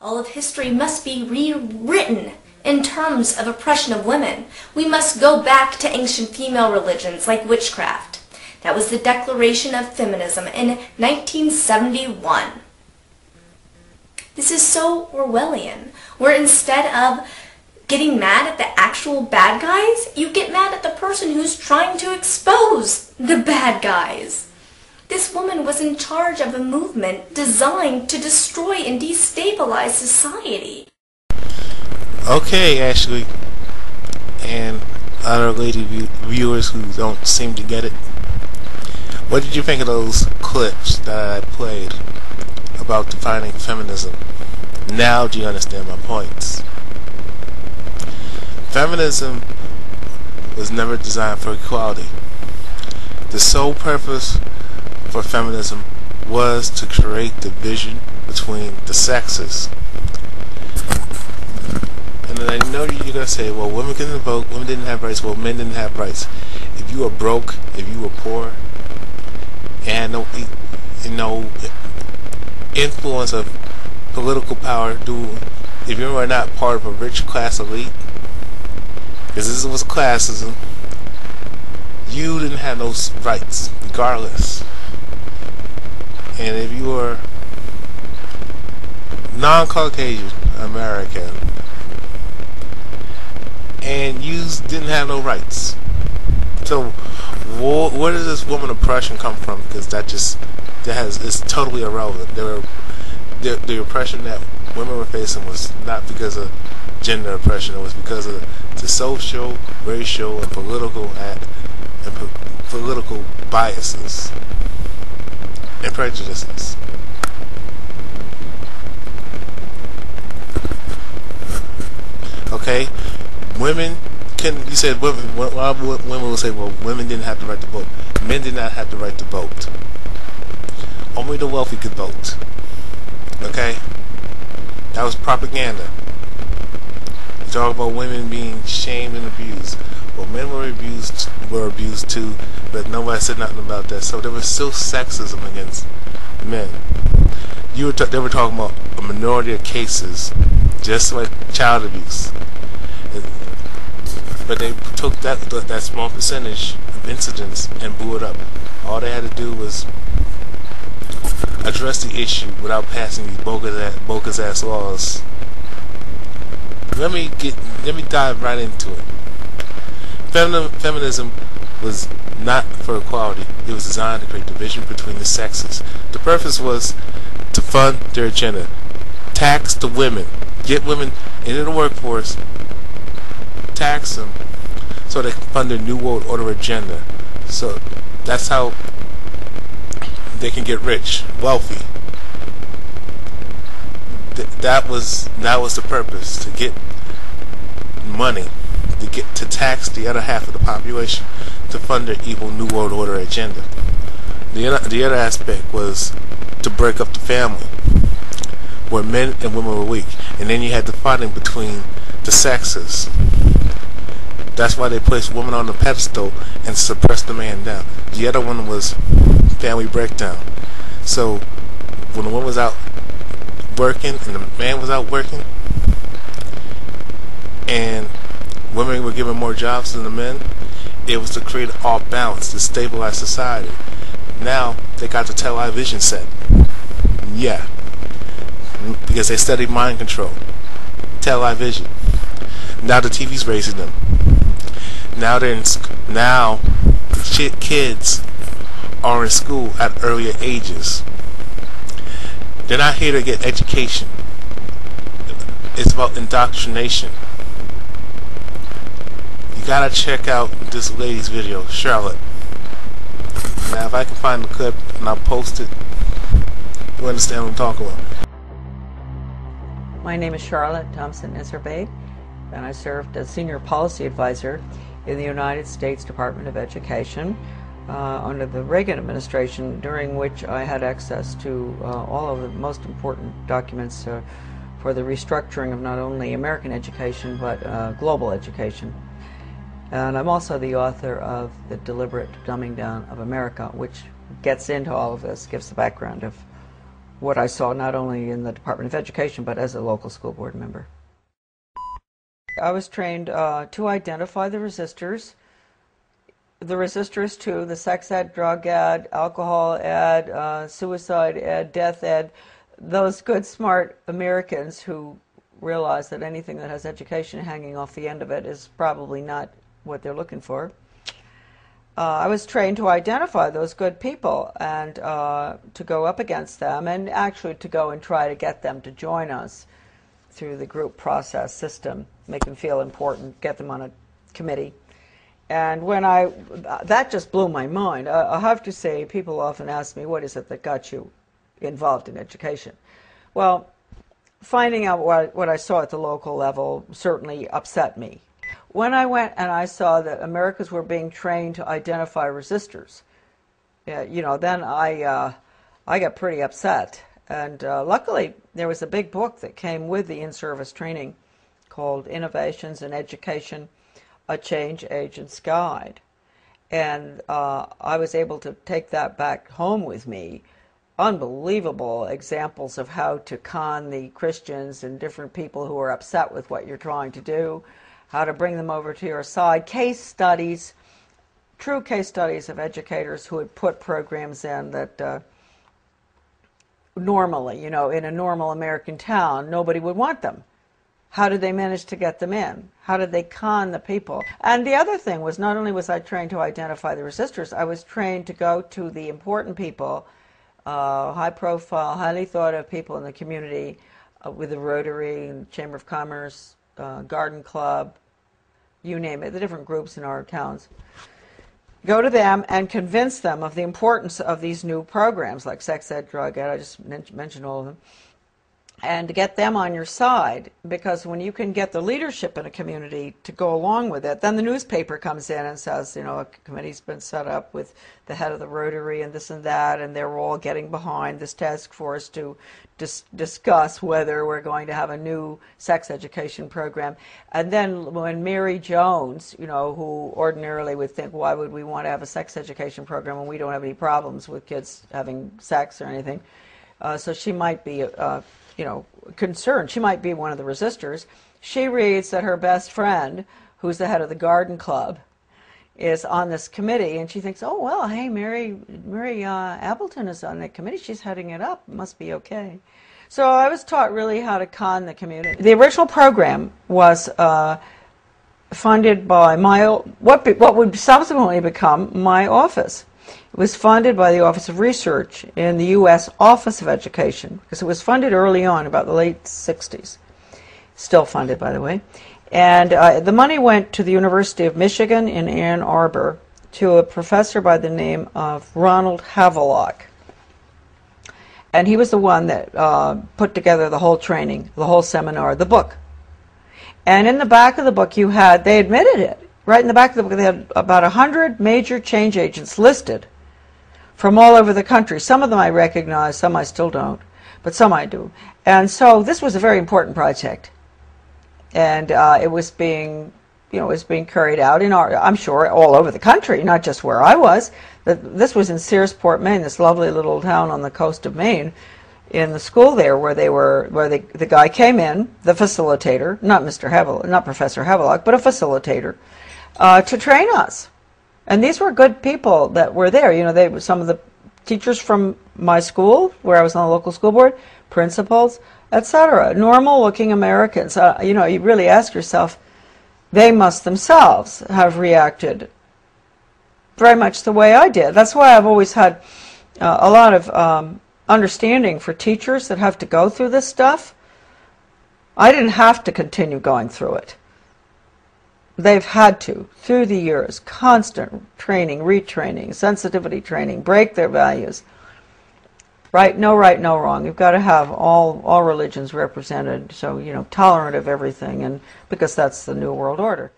All of history must be rewritten in terms of oppression of women. We must go back to ancient female religions like witchcraft. That was the declaration of feminism in 1971. This is so Orwellian, where instead of getting mad at the actual bad guys, you get mad at the person who's trying to expose the bad guys. This woman was in charge of a movement designed to destroy and destabilize society. Okay, Ashley, and other lady viewers who don't seem to get it, what did you think of those clips that I played about defining feminism? Now do you understand my points? Feminism was never designed for equality. The sole purpose for feminism was to create division between the sexes. And then I know you're going to say, well, women couldn't vote, women didn't have rights, well, men didn't have rights. If you were broke, if you were poor, and no influence of political power, if you were not part of a rich class elite, because this was classism, you didn't have those rights, regardless. And if you were non-Caucasian American, and you didn't have no rights. So where does this woman oppression come from? Because it's totally irrelevant. The oppression that women were facing was not because of gender oppression. It was because of the social, racial, and political biases and prejudices. Okay, women can. You said women. Women will say, well, women didn't have the right to vote. Men did not have the right to vote. Only the wealthy could vote. Okay, that was propaganda. You talk about women being shamed and abused. Well, men were abused too, but nobody said nothing about that. So there was still sexism against men. They were talking about a minority of cases, just like child abuse. But they took that small percentage of incidents and blew it up. All they had to do was address the issue without passing these bogus ass laws. Let me dive right into it. Feminism was not for equality. It was designed to create division between the sexes. The purpose was to fund their agenda, tax the women, get women into the workforce, tax them so they can fund their New World Order agenda. So that's how they can get rich, wealthy. That was the purpose, to get money, to tax the other half of the population to fund their evil New World Order agenda. The other aspect was to break up the family, where men and women were weak, and then you had the fighting between the sexes. That's why they placed women on the pedestal and suppressed the man down. The other one was family breakdown. So when the woman was out working and the man was out working, and women were given more jobs than the men, it was to create an off balance, to stabilize society. Now they got the television set. Yeah. Because they studied mind control. Television. Now the TV's raising them. Now kids are in school at earlier ages. They're not here to get education. It's about indoctrination. You gotta check out this lady's video, Charlotte. Now if I can find the clip and I'll post it, you understand what I'm talking about. My name is Charlotte Thompson Iserbae, and I served as Senior Policy Advisor in the United States Department of Education under the Reagan administration, during which I had access to all of the most important documents for the restructuring of not only American education but global education. And I'm also the author of The Deliberate Dumbing Down of America, which gets into all of this, gives the background of what I saw not only in the Department of Education but as a local school board member. I was trained to identify the resistors to the sex ed, drug ed, alcohol ed, suicide ed, death ed, those good, smart Americans who realize that anything that has education hanging off the end of it is probably not what they're looking for. I was trained to identify those good people and to go up against them and actually to go and try to get them to join us through the group process system, make them feel important, get them on a committee. And when that just blew my mind. I have to say, people often ask me, what is it that got you involved in education? Well, finding out what I saw at the local level certainly upset me. When I went and I saw that Americans were being trained to identify resistors, you know, then I got pretty upset. And luckily, there was a big book that came with the in-service training called Innovations in Education, A Change Agent's Guide. And I was able to take that back home with me. Unbelievable examples of how to con the Christians and different people who are upset with what you're trying to do, how to bring them over to your side, case studies, true case studies of educators who had put programs in that normally, you know, in a normal American town, nobody would want them. How did they manage to get them in? How did they con the people? And the other thing was, not only was I trained to identify the resistors, I was trained to go to the important people, high-profile, highly thought-of people in the community, with the Rotary, and Chamber of Commerce, Garden Club, you name it, the different groups in our towns. Go to them and convince them of the importance of these new programs like sex ed, drug ed, I just mentioned all of them, and to get them on your side, because when you can get the leadership in a community to go along with it, then the newspaper comes in and says, you know, a committee's been set up with the head of the Rotary and this and that, and they're all getting behind this task force to discuss whether we're going to have a new sex education program. And then when Mary Jones, you know, who ordinarily would think, why would we want to have a sex education program when we don't have any problems with kids having sex or anything, so she might be you know, concerned. She might be one of the resistors. She reads that her best friend, who's the head of the Garden Club, is on this committee, and she thinks, oh, well, hey, Mary Appleton is on that committee. She's heading it up. It must be okay. So I was taught really how to con the community. The original program was funded by what would subsequently become my office. It was funded by the Office of Research in the U.S. Office of Education, because it was funded early on, about the late 60s. Still funded, by the way. And the money went to the University of Michigan in Ann Arbor to a professor by the name of Ronald Havelock. And he was the one that put together the whole training, the whole seminar, the book. And in the back of the book you had, they admitted it, right in the back of the book, they had about 100 major change agents listed from all over the country. Some of them I recognize, some I still don't, but some I do. And so this was a very important project. And it was being, you know, it was being carried out in I'm sure, all over the country, not just where I was. This was in Searsport, Maine, this lovely little town on the coast of Maine, in the school there where the guy came in, the facilitator, not Professor Havelock, but a facilitator, to train us. And these were good people that were there. You know, they were some of the teachers from my school, where I was on the local school board, principals, etc. Normal-looking Americans. You know, you really ask yourself, they must themselves have reacted very much the way I did. That's why I've always had a lot of understanding for teachers that have to go through this stuff. I didn't have to continue going through it. They've had to, through the years, constant training, retraining, sensitivity training, break their values. Right, no wrong. You've got to have all religions represented, so, you know, tolerant of everything, and because that's the New World Order.